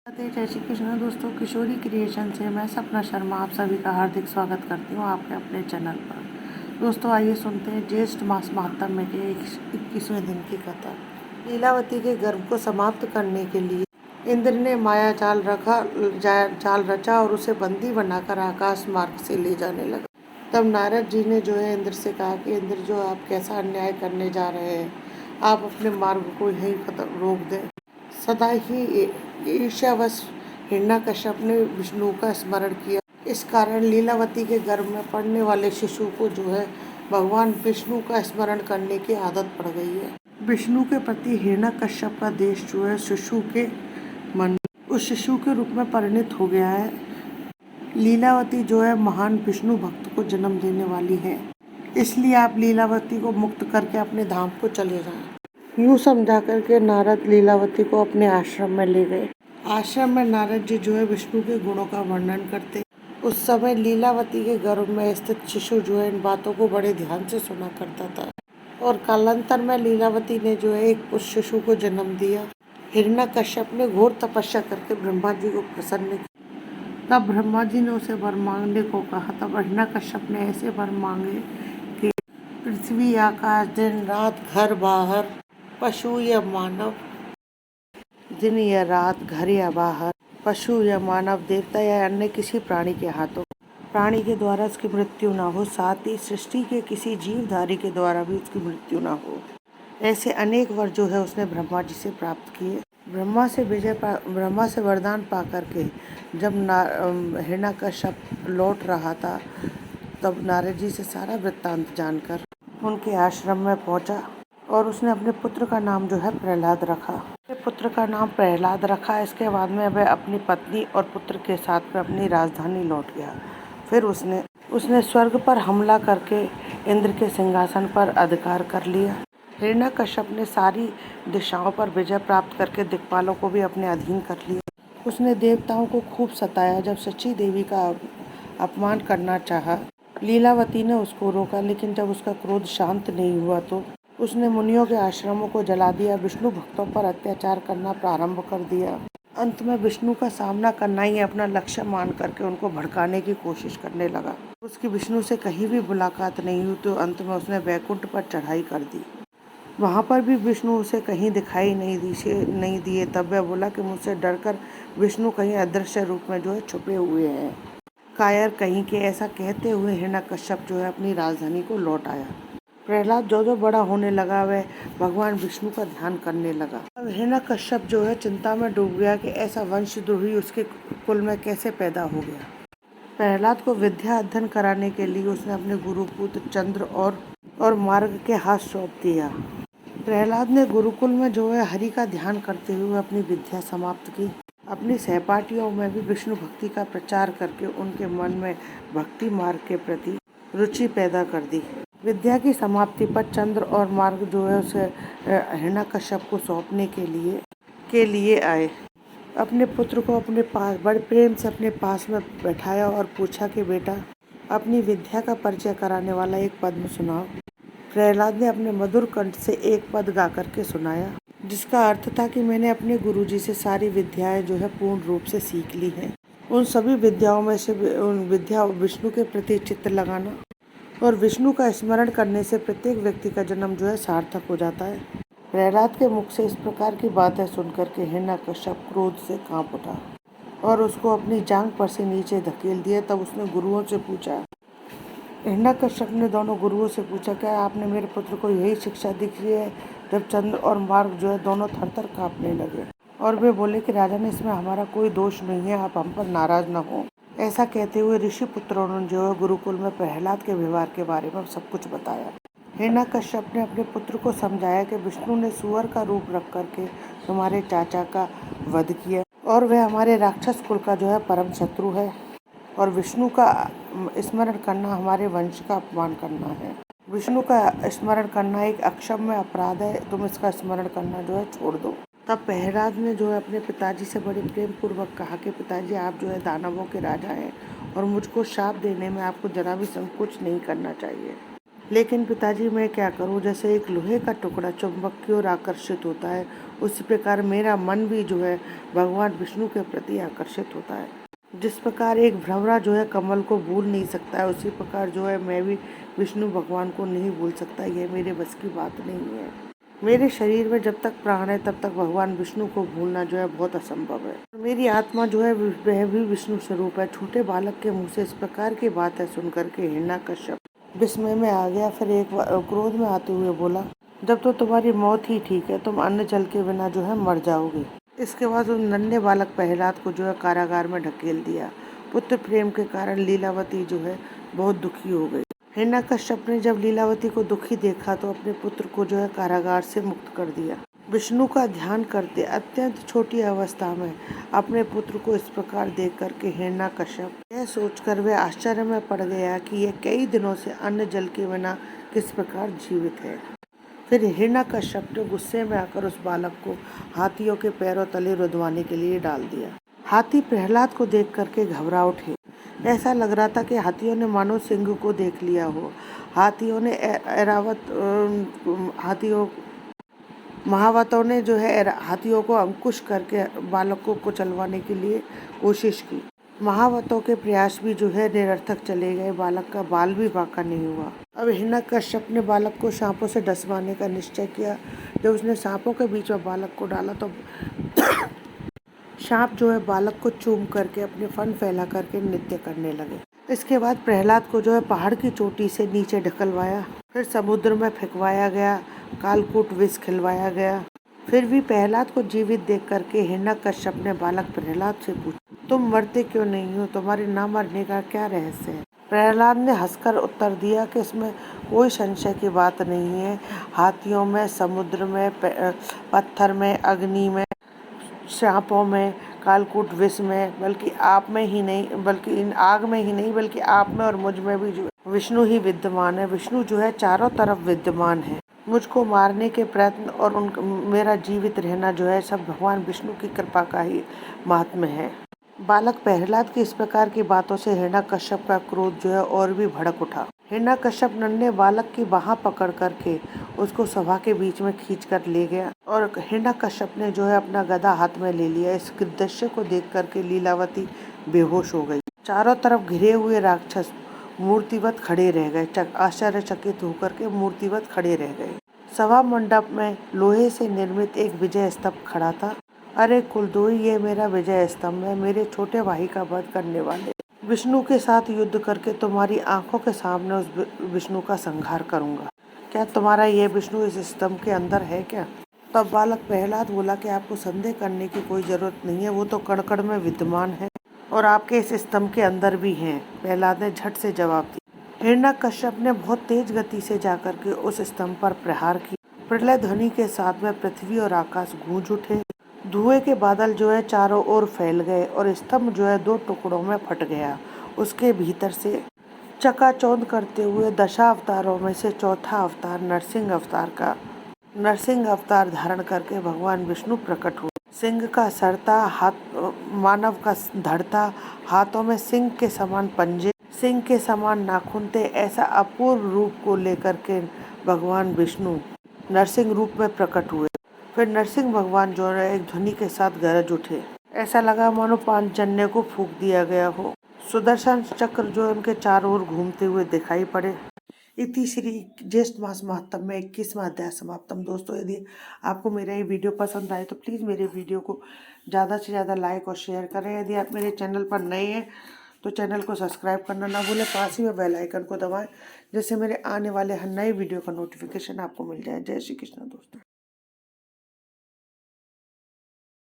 जय श्री कृष्ण दोस्तों, किशोरी क्रिएशन से मैं सपना शर्मा आप सभी का हार्दिक स्वागत करती हूँ आपके अपने चैनल पर। दोस्तों आइए सुनते हैं ज्येष्ठ मास महात्म्य के 21वें दिन की कथा। लीलावती के गर्भ को समाप्त करने के लिए इंद्र ने माया जाल रचा और उसे बंदी बनाकर आकाश मार्ग से ले जाने लगा। तब नारद जी ने जो है इंद्र से कहा कि इंद्र, जो आप कैसा अन्याय करने जा रहे हैं, आप अपने मार्ग को यहीं रोक दें। सदा ही ईर्ष्यावश हिरण्यकश्यप ने विष्णु का स्मरण किया। इस कारण लीलावती के गर्भ में पड़ने वाले शिशु को जो है भगवान विष्णु का स्मरण करने की आदत पड़ गई है। विष्णु के प्रति हिरण्यकश्यप का देश जो है शिशु के मन में उस शिशु के रूप में परिणत हो गया है। लीलावती जो है महान विष्णु भक्त को जन्म देने वाली है, इसलिए आप लीलावती को मुक्त करके अपने धाम को चले जाएं। यूँ समझा करके नारद लीलावती को अपने आश्रम में ले गए। आश्रम में नारद जी जो है विष्णु के गुणों का वर्णन करते। उस समय लीलावती के गर्भ में स्थित शिशु जो है इन बातों को बड़े ध्यान से सुना करता था और कालांतर में लीलावती ने जो है एक उस शिशु को जन्म दिया। हिरण्यकश्यप ने घोर तपस्या करके ब्रह्मा जी को प्रसन्न किया। तब ब्रह्मा जी ने उसे वर मांगने को कहा। तब हिरण्यकश्यप ने ऐसे वर मांगे कि पृथ्वी आकाश दिन रात घर बाहर पशु या मानव, दिन या रात घर या बाहर पशु या मानव, देवता या अन्य किसी प्राणी के हाथों प्राणी के द्वारा उसकी मृत्यु न हो, साथ ही सृष्टि के किसी जीवधारी के द्वारा भी उसकी मृत्यु न हो। ऐसे अनेक वर जो है उसने ब्रह्मा जी से प्राप्त किए। ब्रह्मा से वरदान पा करके जब हिरण्यकश्यप लौट रहा था, तब नारद जी से सारा वृत्तांत जानकर उनके आश्रम में पहुंचा और उसने अपने पुत्र का नाम जो है प्रहलाद रखा। पुत्र का नाम प्रहलाद रखा। इसके बाद में वह अपनी पत्नी और पुत्र के साथ में अपनी राजधानी लौट गया। फिर उसने स्वर्ग पर हमला करके इंद्र के सिंहासन पर अधिकार कर लिया। हिरण्यकश्यप ने सारी दिशाओं पर विजय प्राप्त करके दिक्पालों को भी अपने अधीन कर लिया। उसने देवताओं को खूब सताया। जब सची देवी का अपमान करना चाहा, लीलावती ने उसको रोका, लेकिन जब उसका क्रोध शांत नहीं हुआ तो उसने मुनियों के आश्रमों को जला दिया, विष्णु भक्तों पर अत्याचार करना प्रारंभ कर दिया। अंत में विष्णु का सामना करना ही अपना लक्ष्य मान करके उनको भड़काने की कोशिश करने लगा। उसकी विष्णु से कहीं भी मुलाकात नहीं हुई तो अंत में उसने वैकुंठ पर चढ़ाई कर दी। वहाँ पर भी विष्णु उसे कहीं दिखाई नहीं दिए। तब वह बोला कि मुझसे डरकर विष्णु कहीं अदृश्य रूप में जो है छुपे हुए हैं, कायर कहीं के। ऐसा कहते हुए हिरण्यकश्यप जो है अपनी राजधानी को लौट आया। प्रहलाद जो बड़ा होने लगा, वह भगवान विष्णु का ध्यान करने लगा। अब हिरण्यकश्यप जो है चिंता में डूब गया कि ऐसा वंशद्रोही उसके कुल में कैसे पैदा हो गया। प्रहलाद को विद्या अध्ययन कराने के लिए उसने अपने गुरुपुत्र चंद्र और मार्ग के हाथ सौंप दिया। प्रहलाद ने गुरुकुल में जो है हरि का ध्यान करते हुए अपनी विद्या समाप्त की। अपनी सहपाठियों में भी विष्णु भक्ति का प्रचार करके उनके मन में भक्ति मार्ग के प्रति रुचि पैदा कर दी। विद्या की समाप्ति पर चंद्र और मार्ग जो है उसे हिरण्यकश्यप को सौंपने के लिए आए। अपने पुत्र को अपने पास बड़े प्रेम से अपने पास में बैठाया और पूछा कि बेटा, अपनी विद्या का परिचय कराने वाला एक पद्य सुनाओ। प्रहलाद ने अपने मधुर कंठ से एक पद गा करके सुनाया, जिसका अर्थ था कि मैंने अपने गुरुजी से सारी विद्याएं जो है पूर्ण रूप से सीख ली हैं। उन सभी विद्याओं में से विद्या विष्णु के प्रति चित्त लगाना और विष्णु का स्मरण करने से प्रत्येक व्यक्ति का जन्म जो है सार्थक हो जाता है। प्रहलाद के मुख से इस प्रकार की बातें सुनकर के हिरण्यकश्यप क्रोध से कांप उठा और उसको अपनी जांघ पर से नीचे धकेल दिया। तब उसने गुरुओं से पूछा, हिरण्यकश्यप ने दोनों गुरुओं से पूछा, क्या आपने मेरे पुत्र को यही शिक्षा दी है? जब चंद्र और मार्ग जो है दोनों थरथर कांपने लगे और वे बोले कि राजन, इसमें हमारा कोई दोष नहीं है, आप हम पर नाराज न हो। ऐसा कहते हुए ऋषि पुत्रों ने जो है गुरुकुल में प्रहलाद के व्यवहार के बारे में सब कुछ बताया। हिरण्यकश्यप ने अपने पुत्र को समझाया कि विष्णु ने सुअर का रूप रख करके तुम्हारे चाचा का वध किया और वह हमारे राक्षस कुल का जो है परम शत्रु है और विष्णु का स्मरण करना हमारे वंश का अपमान करना है। विष्णु का स्मरण करना एक अक्षम्य अपराध है, तुम इसका स्मरण करना जो है छोड़ दो। तब प्रहलाद ने जो है अपने पिताजी से बड़े प्रेम पूर्वक कहा कि पिताजी, आप जो है दानवों के राजा हैं और मुझको शाप देने में आपको जरा भी संकोच नहीं करना चाहिए। लेकिन पिताजी मैं क्या करूं, जैसे एक लोहे का टुकड़ा चुंबक की ओर आकर्षित होता है, उसी प्रकार मेरा मन भी जो है भगवान विष्णु के प्रति आकर्षित होता है। जिस प्रकार एक भ्रमरा जो है कमल को भूल नहीं सकता है, उसी प्रकार जो है मैं भी विष्णु भगवान को नहीं भूल सकता। ये मेरे बस की बात नहीं है। मेरे शरीर में जब तक प्राण है तब तक भगवान विष्णु को भूलना जो है बहुत असंभव है। मेरी आत्मा जो है वह भी विष्णु स्वरूप है। छोटे बालक के मुँह से इस प्रकार की बातें सुनकर के हिरण्यकश्यप विस्मय में आ गया। फिर एक बार क्रोध में आते हुए बोला, जब तो तुम्हारी मौत ही ठीक है, तुम अन्न जल के बिना जो है मर जाओगे। इसके बाद उस नन्हे बालक प्रहलाद को जो है कारागार में ढकेल दिया। पुत्र प्रेम के कारण लीलावती जो है बहुत दुखी हो गई। हिरण्यकश्यप ने जब लीलावती को दुखी देखा तो अपने पुत्र को जो है कारागार से मुक्त कर दिया। विष्णु का ध्यान करते अत्यंत छोटी अवस्था में अपने पुत्र को इस प्रकार देख करके हिरण्यकश्यप यह सोचकर वह आश्चर्य में पड़ गया कि यह कई दिनों से अन्न जल के बिना किस प्रकार जीवित है। फिर हिरण्यकश्यप ने गुस्से में आकर उस बालक को हाथियों के पैरों तले रुदवाने के लिए डाल दिया। हाथी प्रहलाद को देख करके घबरा उठे। ऐसा लग रहा था कि हाथियों ने मानो सिंह को देख लिया हो। हाथियों ने महावतों ने जो है हाथियों को अंकुश करके बालक को कुचलवाने के लिए कोशिश की। महावतों के प्रयास भी जो है निरर्थक चले गए। बालक का बाल भी बांका नहीं हुआ। अब हिरण्यकश्यप ने बालक को सांपों से डसवाने का निश्चय किया। जब उसने सांपों के बीच में बालक को डाला तो सांप जो है बालक को चूम करके अपने फन फैला करके नृत्य करने लगे। इसके बाद प्रहलाद को जो है पहाड़ की चोटी से नीचे ढकलवाया, फिर समुद्र में फेंकवाया गया, कालकूट विष खिलवाया गया। फिर भी प्रहलाद को जीवित देख करके हिरण्यकश्यप ने बालक प्रहलाद से पूछा, तुम मरते क्यों नहीं हो? तुम्हारे न मरने का क्या रहस्य है? प्रहलाद ने हंसकर उत्तर दिया कि इसमें कोई संशय की बात नहीं है। हाथियों में, समुद्र में, पत्थर में, अग्नि में, सांपों में, कालकूट विष में, बल्कि आप में ही नहीं, बल्कि इन आग में ही नहीं, बल्कि आप में और मुझ में भी जो विष्णु ही विद्यमान है। विष्णु जो है चारों तरफ विद्यमान है। मुझको मारने के प्रयत्न और मेरा जीवित रहना जो है सब भगवान विष्णु की कृपा का ही महात्म्य है। बालक प्रहलाद की इस प्रकार की बातों से हिरण्यकश्यप का क्रोध जो है और भी भड़क उठा। हिरण्यकश्यप नन्हे बालक की बाह पकड़ करके उसको सभा के बीच में खींच कर ले गया और हिरण्यकश्यप ने जो है अपना गदा हाथ में ले लिया। इस दृश्य को देख करके लीलावती बेहोश हो गई। चारों तरफ घिरे हुए राक्षस मूर्तिवत खड़े रह गए। आश्चर्यचकित होकर के मूर्तिवत खड़े रह गए। सभा मंडप में लोहे से निर्मित एक विजय स्तंभ खड़ा था। अरे कुलद्रोही, ये मेरा विजय स्तंभ है। मेरे छोटे भाई का वध करने वाले विष्णु के साथ युद्ध करके तुम्हारी आंखों के सामने उस विष्णु का संहार करूंगा। क्या तुम्हारा ये विष्णु इस स्तंभ के अंदर है क्या? तब बालक प्रहलाद बोला कि आपको संदेह करने की कोई जरूरत नहीं है, वो तो कण कण में विद्यमान है और आपके इस स्तंभ के अंदर भी है। प्रहलाद ने झट से जवाब दिया। हिरण्यकश्यप ने बहुत तेज गति से जाकर के उस स्तंभ पर प्रहार किया। प्रलय ध्वनि के साथ में पृथ्वी और आकाश गूंज उठे। धुएं के बादल जो है चारों ओर फैल गए और स्तंभ जो है दो टुकड़ों में फट गया। उसके भीतर से चकाचौंध करते हुए दशावतारों में से चौथा अवतार नरसिंह अवतार धारण करके भगवान विष्णु प्रकट हुए। सिंह का सरता, हाथ मानव का धड़ता, हाथों में सिंह के समान पंजे, सिंह के समान नाखून थे। ऐसा अपूर्व रूप को लेकर के भगवान विष्णु नरसिंह रूप में प्रकट हुए। फिर नरसिंह भगवान जो है एक ध्वनि के साथ गरज उठे। ऐसा लगा मानो पांचजन्य को फूंक दिया गया हो। सुदर्शन चक्र जो उनके चारों ओर घूमते हुए दिखाई पड़े। इति श्री ज्येष्ठ मास महात्म्य में 21वां अध्याय समाप्तम। दोस्तों, यदि आपको मेरा ये वीडियो पसंद आए तो प्लीज़ मेरे वीडियो को ज़्यादा से ज़्यादा लाइक और शेयर करें। यदि आप मेरे चैनल पर नए हैं तो चैनल को सब्सक्राइब करना ना भूलें। पास ही में बेल आइकन को दबाएं, जिससे मेरे आने वाले हर नए वीडियो का नोटिफिकेशन आपको मिल जाए। जय श्री कृष्ण दोस्तों।